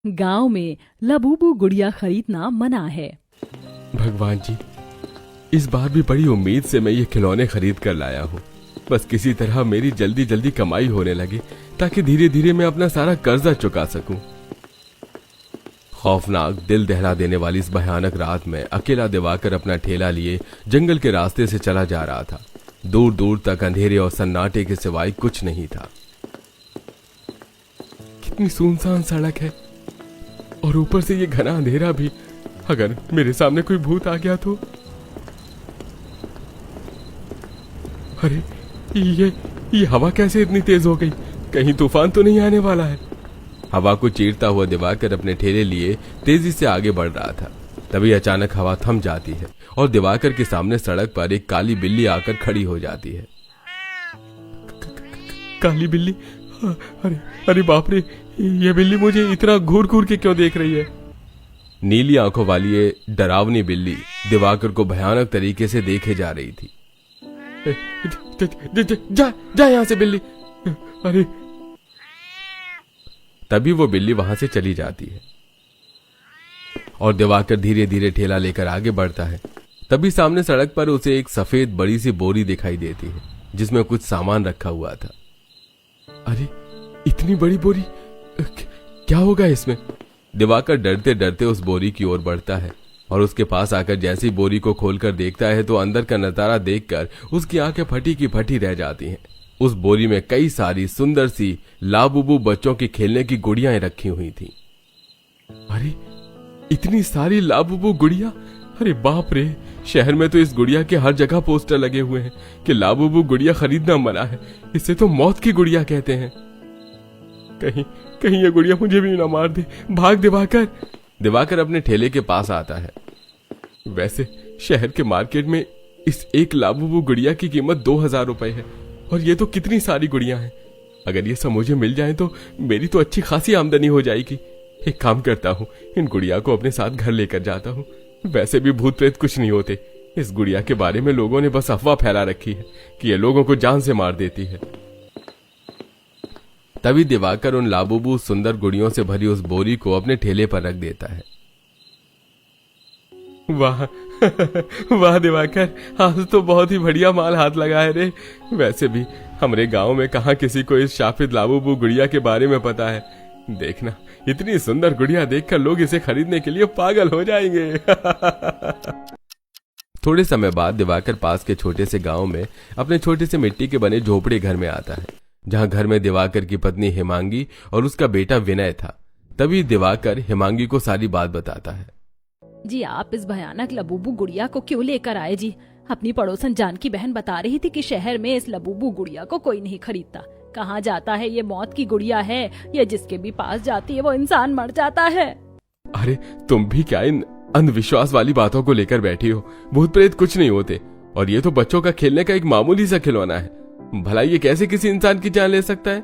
गांव में लबूबू गुड़िया खरीदना मना है। भगवान जी, इस बार भी बड़ी उम्मीद से मैं ये खिलौने खरीद कर लाया हूँ। बस किसी तरह मेरी जल्दी जल्दी कमाई होने लगे ताकि धीरे धीरे मैं अपना सारा कर्जा चुका सकूं। खौफनाक, दिल दहला देने वाली इस भयानक रात में अकेला दिवाकर अपना ठेला लिए जंगल के रास्ते से चला जा रहा था। दूर दूर तक अंधेरे और सन्नाटे के सिवाय कुछ नहीं था। कितनी सुनसान सड़क है और ऊपर से ये घना अंधेरा भी। अगर मेरे सामने कोई भूत आ गया तो? अरे ये हवा कैसे इतनी तेज हो गई? कहीं तूफान तो नहीं आने वाला है? हवा को चीरता हुआ दिवाकर अपने ठेले लिए तेजी से आगे बढ़ रहा था। तभी अचानक हवा थम जाती है और दिवाकर के सामने सड़क पर एक काली बिल्ली आकर खड़ी हो जाती है। काली बिल्ली? अरे बाप रे, ये बिल्ली मुझे इतना घूर घूर के क्यों देख रही है? नीली आंखों वाली ये डरावनी बिल्ली दिवाकर को भयानक तरीके से देखे जा रही थी। जा यहां से बिल्ली। अरे तभी वो बिल्ली वहां से चली जाती है और दिवाकर धीरे धीरे ठेला लेकर आगे बढ़ता है। तभी सामने सड़क पर उसे एक सफेद बड़ी सी बोरी दिखाई देती है जिसमें कुछ सामान रखा हुआ था। अरे इतनी बड़ी बोरी, क्या होगा इसमें? दिवाकर डरते डरते उस बोरी की ओर बढ़ता है और उसके पास आकर जैसे ही बोरी को खोलकर देखता है तो अंदर का नजारा देखकर उसकी आंखें फटी की फटी रह जाती हैं। उस बोरी में कई सारी सुंदर सी लाबुबू बच्चों की खेलने की गुड़ियां रखी हुई थी। अरे इतनी सारी लाबुबू गुड़िया! अरे बाप रे, शहर में तो इस गुड़िया के हर जगह पोस्टर लगे हुए हैं कि लाबुबू गुड़िया खरीदना मना है, इसे तो मौत की गुड़िया कहते हैं। कहीं ये गुड़िया मुझे भी ना मार दे। भाग दिवाकर। दिवाकर अपने ठेले के पास आता है। वैसे शहर के मार्केट में इस एक लाबुबू गुड़िया की कीमत 2000 रुपए है और ये तो कितनी सारी गुड़िया हैं। अगर ये सब मुझे मिल जाए तो मेरी तो अच्छी खासी आमदनी हो जाएगी। एक काम करता हूँ, इन गुड़िया को अपने साथ घर लेकर जाता हूँ। वैसे भी भूत प्रेत कुछ नहीं होते। इस गुड़िया के बारे में लोगों ने बस अफवाह फैला रखी है कि ये लोगों को जान से मार देती है। तभी दिवाकर उन लाबुबू सुंदर गुड़ियों से भरी उस बोरी को अपने ठेले पर रख देता है। वाह वाह दिवाकर, आज तो बहुत ही बढ़िया माल हाथ लगा है रे। वैसे भी हमारे गांव में कहां किसी को इस शाफिद लाबुबू गुड़िया के बारे में पता है। देखना, इतनी सुंदर गुड़िया देखकर लोग इसे खरीदने के लिए पागल हो जाएंगे। थोड़े समय बाद दिवाकर पास के छोटे से गांव में अपने छोटे से मिट्टी के बने झोपड़े घर में आता है, जहां घर में दिवाकर की पत्नी हिमांगी और उसका बेटा विनय था। तभी दिवाकर हिमांगी को सारी बात बताता है। जी, आप इस भयानक लबूबू गुड़िया को क्यों लेकर आए जी? अपनी पड़ोसन जानकी बहन बता रही थी कि शहर में इस लबूबू गुड़िया को कोई नहीं खरीदता। कहाँ जाता है ये मौत की गुड़िया है, ये जिसके भी पास जाती है वो इंसान मर जाता है। अरे तुम भी क्या इन अंधविश्वास वाली बातों को लेकर बैठी हो? भूत प्रेत कुछ नहीं होते और ये तो बच्चों का खेलने का एक मामूली सा खिलौना है। भला ये कैसे किसी इंसान की जान ले सकता है?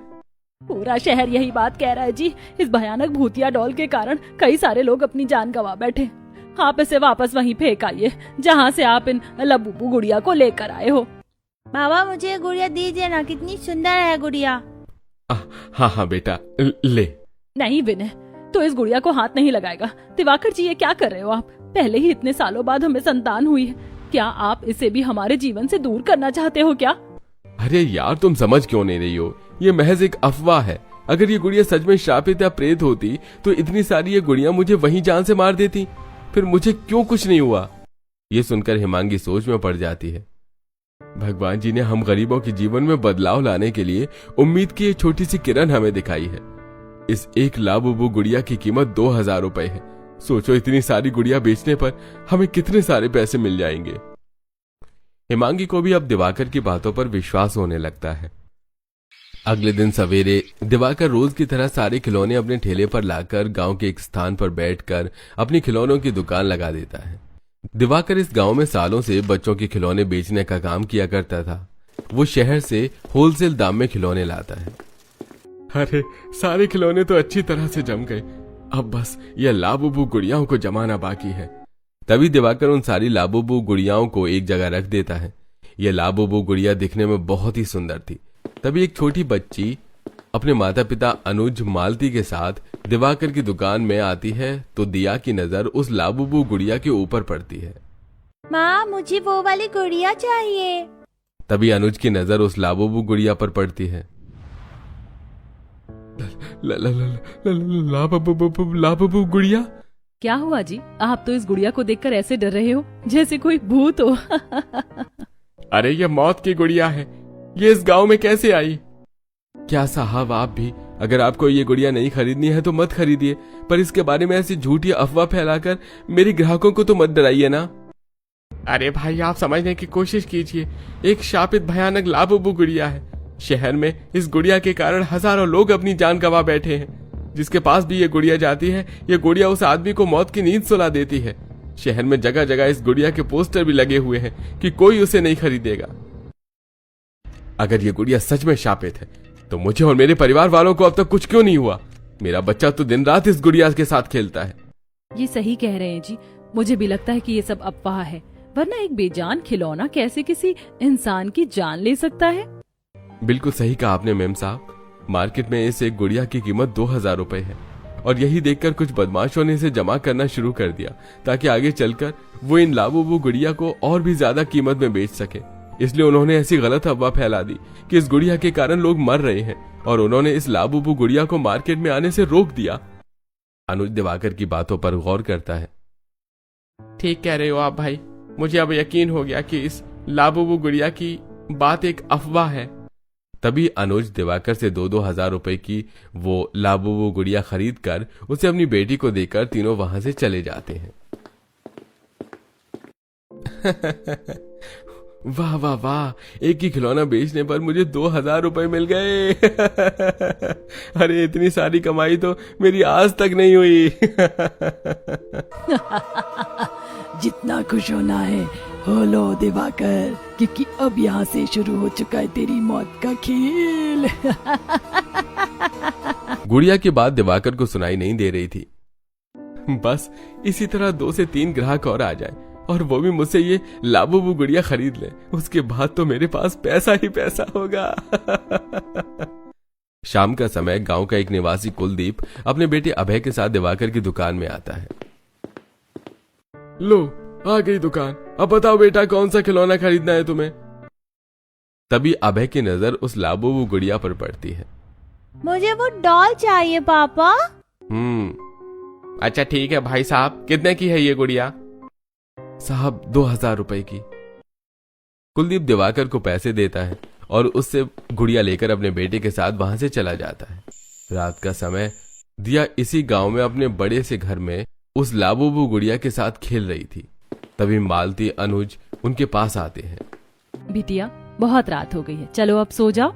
पूरा शहर यही बात कह रहा है जी। इस भयानक भूतिया डॉल के कारण कई सारे लोग अपनी जान गंवा बैठे। आप इसे वापस वहीं फेंक आइए जहाँ से आप इन लबूबू गुड़िया को लेकर आए हो। बाबा, मुझे गुड़िया दीजिए ना, कितनी सुंदर है गुड़िया। हाँ बेटा, ले। नहीं विनय, तो इस गुड़िया को हाथ नहीं लगाएगा। दिवाकर जी, ये क्या कर रहे हो आप? पहले ही इतने सालों बाद हमें संतान हुई है, क्या आप इसे भी हमारे जीवन से दूर करना चाहते हो क्या? अरे यार, तुम समझ क्यों नहीं रही हो? ये महज एक अफवाह है। अगर ये गुड़िया सच में श्रापित या प्रेत होती तो इतनी सारी ये गुड़िया मुझे वहीं जान से मार देती। फिर मुझे क्यों कुछ नहीं हुआ? ये सुनकर हिमांगी सोच में पड़ जाती है। भगवान जी ने हम गरीबों के जीवन में बदलाव लाने के लिए उम्मीद की एक छोटी सी किरण हमें दिखाई है। इस एक लाबुबू गुड़िया की कीमत 2000 रुपए है। सोचो, इतनी सारी गुड़िया बेचने पर हमें कितने सारे पैसे मिल जाएंगे। हिमांगी को भी अब दिवाकर की बातों पर विश्वास होने लगता है। अगले दिन सवेरे दिवाकर रोज की तरह सारे खिलौने अपने ठेले पर लाकर गांव के एक स्थान पर बैठकर अपनी खिलौनों की दुकान लगा देता है। दिवाकर इस गांव में सालों से बच्चों के खिलौने बेचने का काम किया करता था। वो शहर से होलसेल दाम में खिलौने लाता है। अरे सारे खिलौने तो अच्छी तरह से जम गए, अब बस ये लाबुबू गुड़ियाओं को जमाना बाकी है। तभी दिवाकर उन सारी लाबुबू गुड़ियाओं को एक जगह रख देता है। ये लाबुबू गुड़िया दिखने में बहुत ही सुंदर थी। तभी एक छोटी बच्ची अपने माता पिता अनुज मालती के साथ दिवाकर की दुकान में आती है तो दिया की नजर उस लाबूबू गुड़िया के ऊपर पड़ती है। माँ मुझे वो वाली गुड़िया चाहिए। तभी अनुज की नजर उस लाबूबू गुड़िया पर पड़ती है। लाबूबू गुड़िया? क्या हुआ जी, आप तो इस गुड़िया को देखकर ऐसे डर रहे हो जैसे कोई भूत हो। अरे ये मौत की गुड़िया है, ये इस गांव में कैसे आई? क्या साहब आप भी, अगर आपको ये गुड़िया नहीं खरीदनी है तो मत खरीदिए, पर इसके बारे में ऐसी झूठी अफवाह फैलाकर मेरे ग्राहकों को तो मत डराइए ना। अरे भाई आप समझने की कोशिश कीजिए, एक शापित भयानक लाबूबू गुड़िया है। शहर में इस गुड़िया के कारण हजारों लोग अपनी जान गंवा बैठे हैं। जिसके पास भी ये गुड़िया जाती है, ये गुड़िया उस आदमी को मौत की नींद सुला देती है। शहर में जगह जगह इस गुड़िया के पोस्टर भी लगे हुए हैं कि कोई उसे नहीं खरीदेगा। अगर ये गुड़िया सच में शापित है तो मुझे और मेरे परिवार वालों को अब तक कुछ क्यों नहीं हुआ? मेरा बच्चा तो दिन रात इस गुड़िया के साथ खेलता है। ये सही कह रहे हैं जी, मुझे भी लगता है कि ये सब अफवाह है, वरना एक बेजान खिलौना कैसे किसी इंसान की जान ले सकता है। बिल्कुल सही कहा आपने मेम साहब। मार्केट में इस एक गुड़िया की कीमत 2000 रुपए है और यही देखकर कुछ बदमाशों ने इसे जमा करना शुरू कर दिया ताकि आगे चलकर वो इन लाबूबू गुड़िया को और भी ज्यादा कीमत में बेच सके। इसलिए उन्होंने ऐसी गलत अफवाह फैला दी कि इस गुड़िया के कारण लोग मर रहे हैं और उन्होंने इस लाबूबू गुड़िया को मार्केट में आने से रोक दिया। अनुज दिवाकर की बातों पर गौर करता है। ठीक कह रहे हो आप भाई, मुझे अब यकीन हो गया कि इस लाबूबू गुड़िया की बात एक अफवाह है। तभी अनुज दिवाकर से 2-2 हजार रुपए की वो लाबूबू गुड़िया खरीद कर उसे अपनी बेटी को देकर तीनों वहां से चले जाते हैं। वाह वाह वाह, एक ही खिलौना बेचने पर मुझे 2000 रुपए मिल गए। अरे इतनी सारी कमाई तो मेरी आज तक नहीं हुई। जितना खुश होना है हो लो दिवाकर, क्योंकि अब यहाँ से शुरू हो चुका है तेरी मौत का खेल। गुड़िया की बात दिवाकर को सुनाई नहीं दे रही थी। बस इसी तरह 2 से 3 ग्राहक और आ जाए और वो भी मुझसे ये लाबूबू गुड़िया खरीद ले, उसके बाद तो मेरे पास पैसा ही पैसा होगा। शाम का समय गांव का एक निवासी कुलदीप अपने बेटे अभय के साथ दिवाकर की दुकान में आता है। लो आ गई दुकान, अब बताओ बेटा कौन सा खिलौना खरीदना है तुम्हें? तभी अभय की नजर उस लाबूबू गुड़िया पर पड़ती है। मुझे वो डॉल चाहिए पापा। अच्छा ठीक है भाई साहब, कितने की है ये गुड़िया? साहब 2000 रुपए की। कुलदीप दिवाकर को पैसे देता है और उससे गुड़िया लेकर अपने बेटे के साथ वहां से चला जाता है। रात का समय दिया इसी गांव में अपने बड़े से घर में उस लाबूबू गुड़िया के साथ खेल रही थी। तभी मालती अनुज उनके पास आते हैं। बिटिया बहुत रात हो गई है, चलो अब सो जाओ।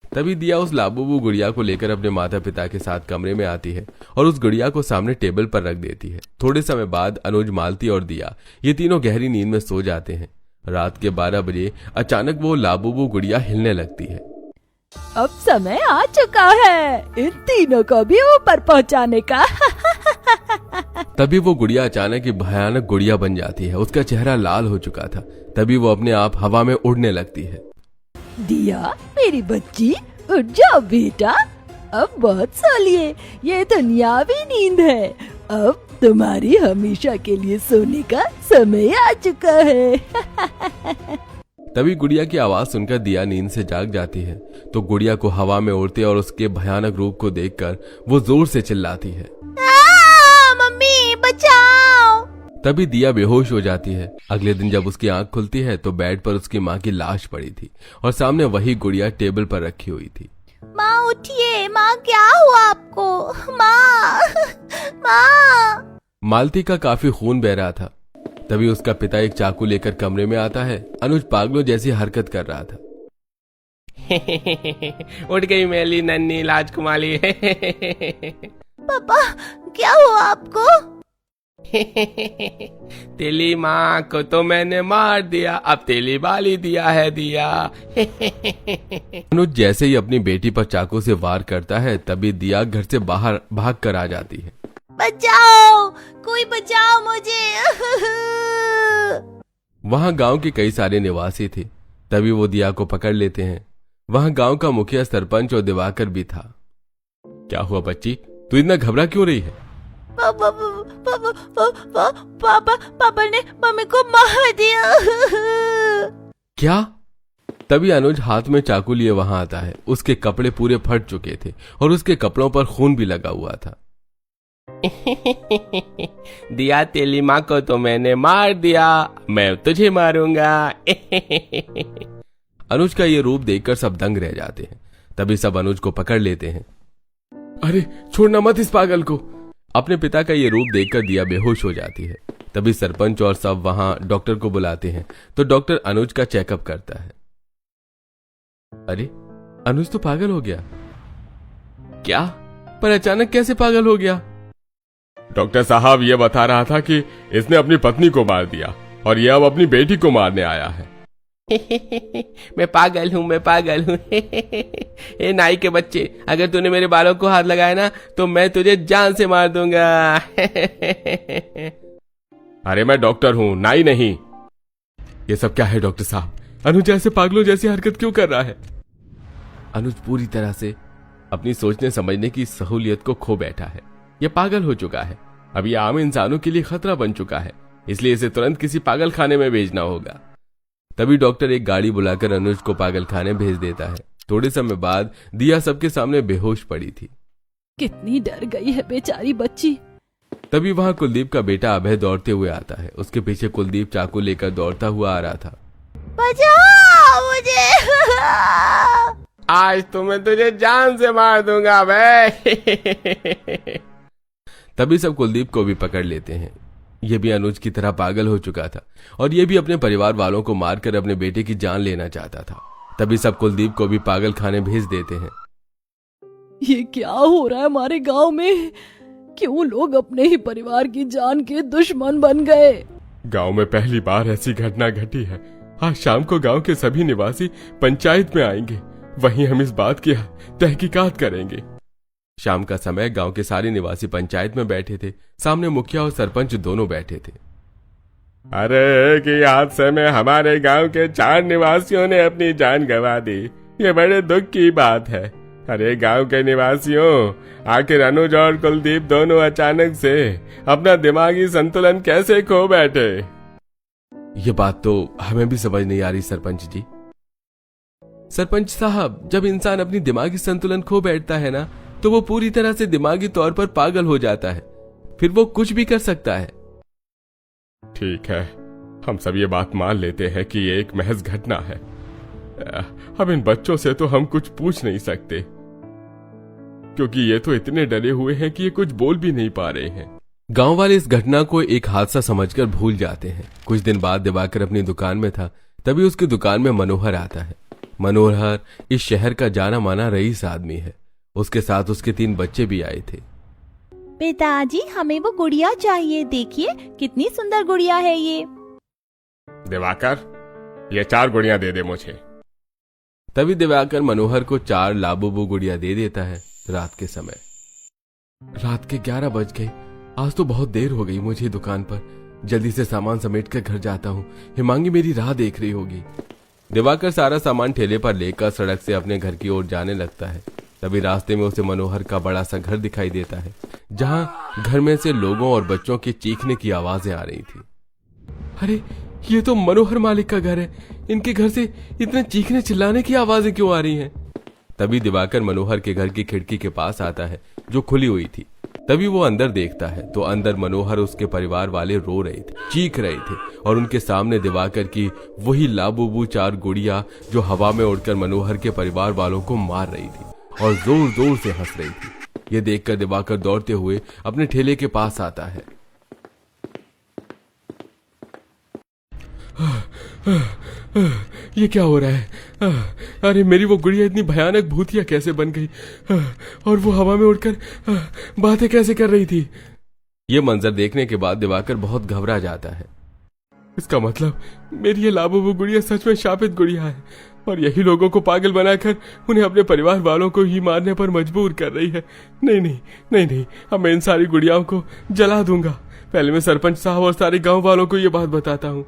तभी दिया उस लाबूबू गुड़िया को लेकर अपने माता पिता के साथ कमरे में आती है और उस गुड़िया को सामने टेबल पर रख देती है। थोड़े समय बाद अनुज, मालती और दिया ये तीनों गहरी नींद में सो जाते हैं। रात के 12 बजे अचानक वो लाबूबू गुड़िया हिलने लगती है। अब समय आ चुका है इन तीनों को भी ऊपर पहुंचाने का। तभी वो गुड़िया अचानक ही भयानक गुड़िया बन जाती है। उसका चेहरा लाल हो चुका था। तभी वो अपने आप हवा में उड़ने लगती है। दिया मेरी बच्ची, उठ जाओ बेटा, अब बहुत सो लिए, ये दुनियावी नींद है। अब तुम्हारी हमेशा के लिए सोने का समय आ चुका है। तभी गुड़िया की आवाज सुनकर दिया नींद से जाग जाती है तो गुड़िया को हवा में उड़ते और उसके भयानक रूप को देखकर वो जोर से चिल्लाती है, मम्मी बचाओ। तभी दिया बेहोश हो जाती है। अगले दिन जब उसकी आंख खुलती है तो बेड पर उसकी माँ की लाश पड़ी थी और सामने वही गुड़िया टेबल पर रखी हुई थी। माँ उठिए, माँ क्या हुआ आपको? माँ माँ। मालती का काफी खून बह रहा था। तभी उसका पिता एक चाकू लेकर कमरे में आता है। अनुज पागलों जैसी हरकत कर रहा था। उठ गई मेरी नन्ही राजकुमारी। पापा क्या हुआ आपको? तेली माँ को तो मैंने मार दिया, अब तेली बाली दिया है दिया। अनुज जैसे ही अपनी बेटी पर चाकू से वार करता है तभी दिया घर से बाहर भाग कर आ जाती है। बचाओ, कोई बचाओ मुझे। वहां गांव के कई सारे निवासी थे। तभी वो दिया को पकड़ लेते हैं। वहां गांव का मुखिया, सरपंच और दिवाकर भी था। क्या हुआ बच्ची, तू इतना घबरा क्यों रही है? पापा पापा पापा पापा पापा ने मम्मी को मार दिया। क्या? तभी अनुज हाथ में चाकू लिए वहां आता है। उसके कपड़े पूरे फट चुके थे और उसके कपड़ों पर खून भी लगा हुआ था। दिया तेली माँ को तो मैंने मार दिया, मैं तुझे मारूंगा। अनुज का ये रूप देखकर सब दंग रह जाते हैं। तभी सब अनुज को पकड़ लेते हैं। अरे छोड़ना मत इस पागल को। अपने पिता का ये रूप देखकर दिया बेहोश हो जाती है। तभी सरपंच और सब वहां डॉक्टर को बुलाते हैं तो डॉक्टर अनुज का चेकअप करता है। अरे अनुज तो पागल हो गया। क्या? पर अचानक कैसे पागल हो गया? डॉक्टर साहब ये बता रहा था कि इसने अपनी पत्नी को मार दिया और ये अब अपनी बेटी को मारने आया है। मैं पागल हूँ, मैं पागल हूँ। ए नाई के बच्चे, अगर तूने मेरे बालों को हाथ लगाया ना तो मैं तुझे जान से मार दूंगा। अरे मैं डॉक्टर हूँ, नाई नहीं। ये सब क्या है डॉक्टर साहब? अनुज ऐसे पागलों जैसी हरकत क्यों कर रहा है? अनुज पूरी तरह से अपनी सोचने समझने की सहूलियत को खो बैठा है। यह पागल हो चुका है। अब यह आम इंसानों के लिए खतरा बन चुका है, इसलिए इसे तुरंत किसी पागल खाने में भेजना होगा। तभी डॉक्टर एक गाड़ी बुलाकर अनुज को पागल खाने भेज देता है। थोड़े समय बाद दिया सबके सामने बेहोश पड़ी थी। कितनी डर गई है बेचारी बच्ची। तभी वहां कुलदीप का बेटा अभय दौड़ते हुए आता है। उसके पीछे कुलदीप चाकू लेकर दौड़ता हुआ आ रहा था। बचाओ मुझे। आज तो मैं तुझे जान से मार दूंगा भाई। तभी सब कुलदीप को भी पकड़ लेते हैं। यह भी अनुज की तरह पागल हो चुका था और यह भी अपने परिवार वालों को मारकर अपने बेटे की जान लेना चाहता था। तभी सब कुलदीप को भी पागल खाने भेज देते हैं। ये क्या हो रहा है हमारे गांव में? क्यों लोग अपने ही परिवार की जान के दुश्मन बन गए? गांव में पहली बार ऐसी घटना घटी है। आज शाम को गांव के सभी निवासी पंचायत में आएंगे, वहीं हम इस बात की तहकीकात करेंगे। शाम का समय गांव के सारे निवासी पंचायत में बैठे थे। सामने मुखिया और सरपंच दोनों बैठे थे। अरे एक ही हादसे में हमारे गांव के 4 निवासियों ने अपनी जान गंवा दी। ये बड़े दुख की बात है। अरे गांव के निवासियों, आखिर अनुज और कुलदीप दोनों अचानक से अपना दिमागी संतुलन कैसे खो बैठे? ये बात तो हमें भी समझ नहीं आ रही सरपंच जी। सरपंच साहब, जब इंसान अपनी दिमागी संतुलन खो बैठता है ना, तो वो पूरी तरह से दिमागी तौर पर पागल हो जाता है। फिर वो कुछ भी कर सकता है। ठीक है, हम सब ये बात मान लेते हैं कि ये एक महज घटना है। अब इन बच्चों से तो हम कुछ पूछ नहीं सकते, क्योंकि ये तो इतने डरे हुए हैं कि ये कुछ बोल भी नहीं पा रहे हैं। गांव वाले इस घटना को एक हादसा समझकर भूल जाते हैं। कुछ दिन बाद दिवाकर अपनी दुकान में था। तभी उसकी दुकान में मनोहर आता है। मनोहर इस शहर का जाना माना रईस आदमी है। उसके साथ उसके 3 बच्चे भी आए थे। पिताजी, हमें वो गुड़िया चाहिए। देखिए कितनी सुंदर गुड़िया है ये। दिवाकर, ये 4 गुड़ियां दे दे मुझे। तभी दिवाकर मनोहर को 4 लाबूबू गुड़िया दे देता है। रात के समय, रात के 11 बज गए। आज तो बहुत देर हो गई मुझे दुकान पर। जल्दी से सामान समेट कर घर जाता हूँ। हिमांगी मेरी राह देख रही होगी। दिवाकर सारा सामान ठेले पर लेकर सड़क से अपने घर की ओर जाने लगता है। तभी रास्ते में उसे मनोहर का बड़ा सा घर दिखाई देता है, जहां घर में से लोगों और बच्चों के चीखने की आवाजें आ रही थी। अरे ये तो मनोहर मालिक का घर है। इनके घर से इतने चीखने चिल्लाने की आवाजें क्यों आ रही हैं? तभी दिवाकर मनोहर के घर की खिड़की के पास आता है, जो खुली हुई थी। तभी वो अंदर देखता है तो अंदर मनोहर उसके परिवार वाले रो रहे थे, चीख रहे थे और उनके सामने दिवाकर की वही लाबूबू 4 गुड़िया जो हवा में उड़कर मनोहर के परिवार वालों को मार रही थी और जोर जोर से हंस रही थी। ये देखकर दिवाकर दौड़ते हुए अपने ठेले के पास आता है। ये क्या हो रहा है? अरे मेरी वो गुड़िया इतनी भयानक भूतिया कैसे बन गई? और वो हवा में उड़कर बातें कैसे कर रही थी? ये मंजर देखने के बाद दिवाकर बहुत घबरा जाता है। इसका मतलब मेरी ये लाबूबू गुड़िया सच में शापित गुड़िया है और यही लोगों को पागल बनाकर उन्हें अपने परिवार वालों को ही मारने पर मजबूर कर रही है। नहीं नहीं नहीं नहीं, अब मैं इन सारी गुड़ियाओं को जला दूंगा। पहले मैं सरपंच साहब और सारे गांव वालों को ये बात बताता हूँ।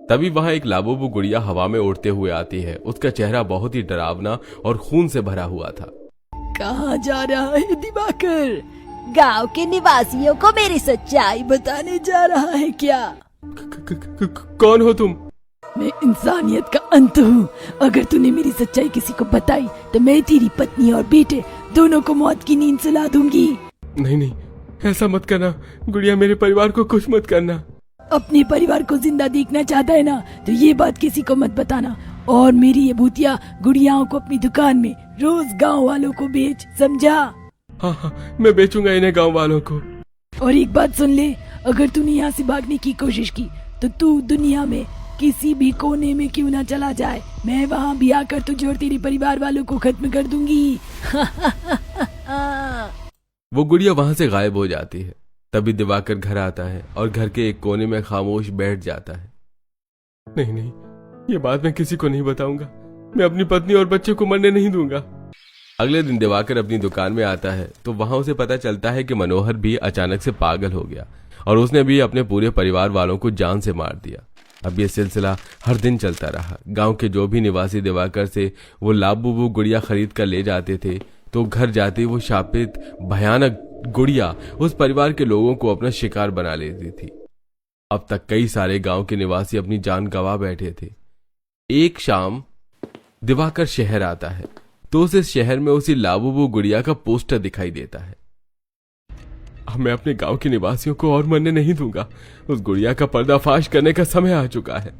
तभी वहां एक लाबूबू गुड़िया हवा में उड़ते हुए आती है। उसका चेहरा बहुत ही डरावना और खून से भरा हुआ था। कहाँ जा रहा है दिवाकर? गांव के निवासियों को मेरी सच्चाई बताने जा रहा है क्या? कौन हो तुम? मैं इंसानियत का अंत हूँ। अगर तूने मेरी सच्चाई किसी को बताई तो मैं तेरी पत्नी और बेटे दोनों को मौत की नींद सुला दूंगी। नहीं नहीं, ऐसा मत करना गुड़िया, मेरे परिवार को कुछ मत करना। अपने परिवार को जिंदा देखना चाहता है ना, तो ये बात किसी को मत बताना। और मेरी ये भूतिया गुड़ियाओं को अपनी दुकान में रोज गांव वालों को बेच, समझा? हाँ हाँ, मैं बेचूंगा इन्हें गांव वालों को। और एक बात सुन ले, अगर तूने यहाँ से भागने की कोशिश की तो तू दुनिया में किसी भी कोने में क्यों ना चला जाए, मैं वहाँ भी आकर तुझे और तेरे परिवार वालों को खत्म कर दूंगी। वो गुड़िया वहां से गायब हो जाती है। तभी दिवाकर घर आता है और घर के एक कोने में खामोश बैठ जाता है। नहीं नहीं, ये बात मैं किसी को नहीं बताऊंगा। मैं अपनी पत्नी और बच्चे को मरने नहीं दूंगा। अगले दिन दिवाकर अपनी दुकान में आता है तो वहां उसे पता चलता है कि मनोहर भी अचानक से पागल हो गया और उसने भी अपने पूरे परिवार वालों को जान से मार दिया। अब ये सिलसिला हर दिन चलता रहा। गांव के जो भी निवासी दिवाकर से वो लाबूबू गुड़िया खरीद कर ले जाते थे, तो घर जाते वो शापित भयानक गुड़िया उस परिवार के लोगों को अपना शिकार बना लेती थी। अब तक कई सारे गांव के निवासी अपनी जान गंवा बैठे थे। एक शाम दिवाकर शहर आता है तो उसे शहर में उसी लाबूबू गुड़िया का पोस्टर दिखाई देता है। अब मैं अपने गांव के निवासियों को और मरने नहीं दूंगा। उस गुड़िया का पर्दाफाश करने का समय आ चुका है।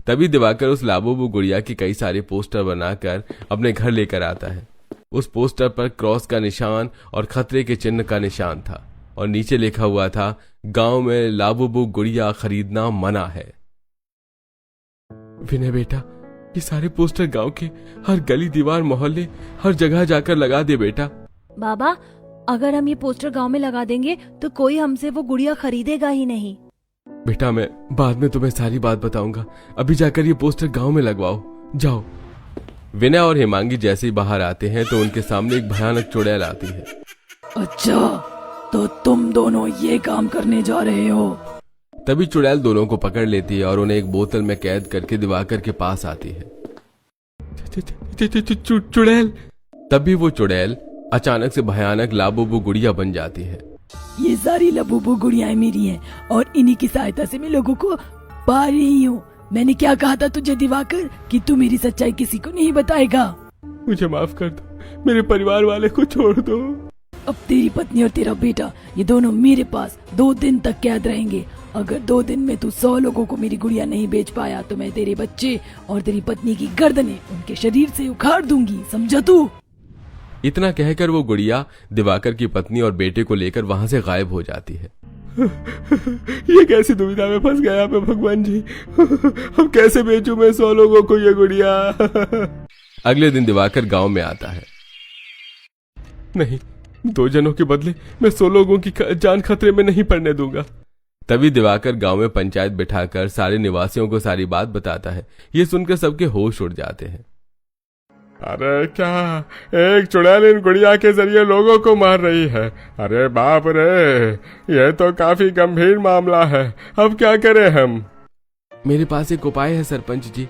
तभी दिवाकर उस लाबूबू गुड़िया के कई सारे पोस्टर बनाकर अपने घर लेकर आता है। उस पोस्टर पर क्रॉस का निशान और खतरे के चिन्ह का निशान था और नीचे लिखा हुआ था, गांव में लाबूबू गुड़िया खरीदना मना है। विनय बेटा, ये सारे पोस्टर गांव के हर गली दीवार मोहल्ले हर जगह जाकर लगा दे बेटा। बाबा, अगर हम ये पोस्टर गांव में लगा देंगे तो कोई हमसे वो गुड़िया खरीदेगा ही नहीं। बेटा, मैं बाद में तुम्हें सारी बात बताऊंगा। अभी जाकर ये पोस्टर गांव में लगवाओ, जाओ। विनय और हेमांगी जैसे ही बाहर आते हैं तो उनके सामने एक भयानक चुड़ैल आती है। अच्छा, तो तुम दोनों ये काम करने जा रहे हो? तभी चुड़ैल दोनों को पकड़ लेती है और उन्हें एक बोतल में कैद करके दिवाकर के पास आती है। चुड़ैल। तभी वो चुड़ैल अचानक से भयानक लाबूबू गुड़िया बन जाती है। ये सारी लाबूबू गुड़ियाएं मेरी हैं और इन्हीं की सहायता से मैं लोगों को पा रही हूँ। मैंने क्या कहा था तुझे दिवाकर कि तू मेरी सच्चाई किसी को नहीं बताएगा? मुझे माफ कर दो, मेरे परिवार वाले को छोड़ दो। अब तेरी पत्नी और तेरा बेटा ये दोनों मेरे पास 2 दिन तक कैद रहेंगे। अगर 2 दिन में तू 100 लोगों को मेरी गुड़िया नहीं बेच पाया तो मैं तेरे बच्चे और तेरी पत्नी की गर्दनें उनके शरीर से उखाड़ दूंगी, समझा तू? इतना कहकर वो गुड़िया दिवाकर की पत्नी और बेटे को लेकर वहां से गायब हो जाती है। ये कैसी दुविधा में फंस गया मैं भगवान जी। अब कैसे बेचूं मैं 100 लोगों को ये गुड़िया। अगले दिन दिवाकर गांव में आता है। नहीं, 2 जनों के बदले मैं 100 लोगों की जान खतरे में नहीं पड़ने दूंगा। तभी दिवाकर गांव में पंचायत बिठाकर सारे निवासियों को सारी बात बताता है। ये सुनकर सबके होश उड़ जाते हैं। अरे क्या, एक चुड़ैल इन गुड़िया के जरिए लोगों को मार रही है? अरे बाप रे, यह तो काफी गंभीर मामला है। अब क्या करें हम? मेरे पास एक उपाय है सरपंच जी।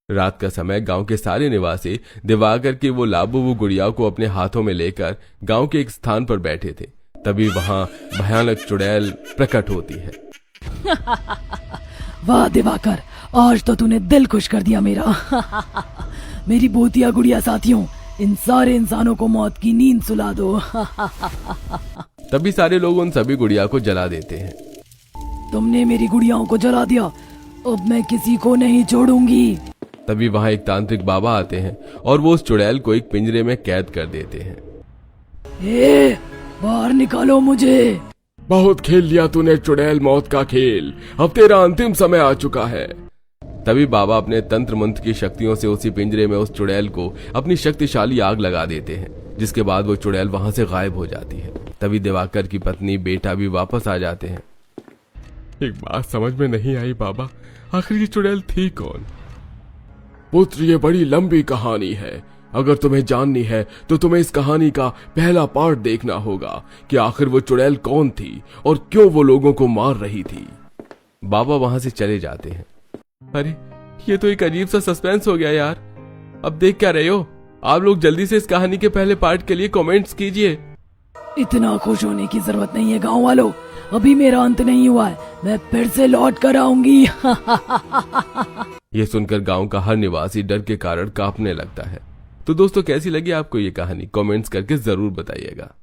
रात का समय गांव के सारे निवासी दिवाकर की वो लाबूबू गुड़िया को अपने हाथों में लेकर गांव के एक स्थान पर बैठे थे। तभी वहां भयानक चुड़ैल प्रकट होती है। वाह दिवाकर, आज तो तूने दिल खुश कर दिया मेरा। मेरी भूतिया गुड़िया साथियों, इन सारे इंसानों को मौत की नींद सुला दो। तभी सारे लोग उन सभी गुड़िया को जला देते हैं। तुमने मेरी गुड़ियाओं को जला दिया, अब मैं किसी को नहीं छोड़ूंगी। तभी वहां एक तांत्रिक बाबा आते हैं और वो उस चुड़ैल को एक पिंजरे में कैद कर देते हैं। बाहर निकालो मुझे। बहुत खेल लिया तूने चुड़ैल मौत का खेल, अब तेरा अंतिम समय आ चुका है। तभी बाबा अपने तंत्र मंत्र की शक्तियों से उसी पिंजरे में उस चुड़ैल को अपनी शक्तिशाली आग लगा देते हैं, जिसके बाद वो चुड़ैल वहां से गायब हो जाती है। तभी दिवाकर की पत्नी बेटा भी वापस आ जाते हैं। एक बात समझ में नहीं आई बाबा, आखिर ये चुड़ैल थी कौन? पुत्र, ये बड़ी लंबी कहानी है। अगर तुम्हें जाननी है तो तुम्हें इस कहानी का पहला पार्ट देखना होगा कि आखिर वो चुड़ैल कौन थी और क्यों वो लोगों को मार रही थी। बाबा वहां से चले जाते हैं। अरे ये तो एक अजीब सा सस्पेंस हो गया यार। अब देख क्या रहे हो? आप लोग जल्दी से इस कहानी के पहले पार्ट के लिए कमेंट्स कीजिए। इतना खुश होने की जरूरत नहीं है गांव वालों, अभी मेरा अंत नहीं हुआ है, मैं फिर से लौट कर आऊंगी। ये सुनकर गांव का हर निवासी डर के कारण कांपने लगता है। तो दोस्तों कैसी लगी आपको ये कहानी? कमेंट्स करके जरूर बताइएगा।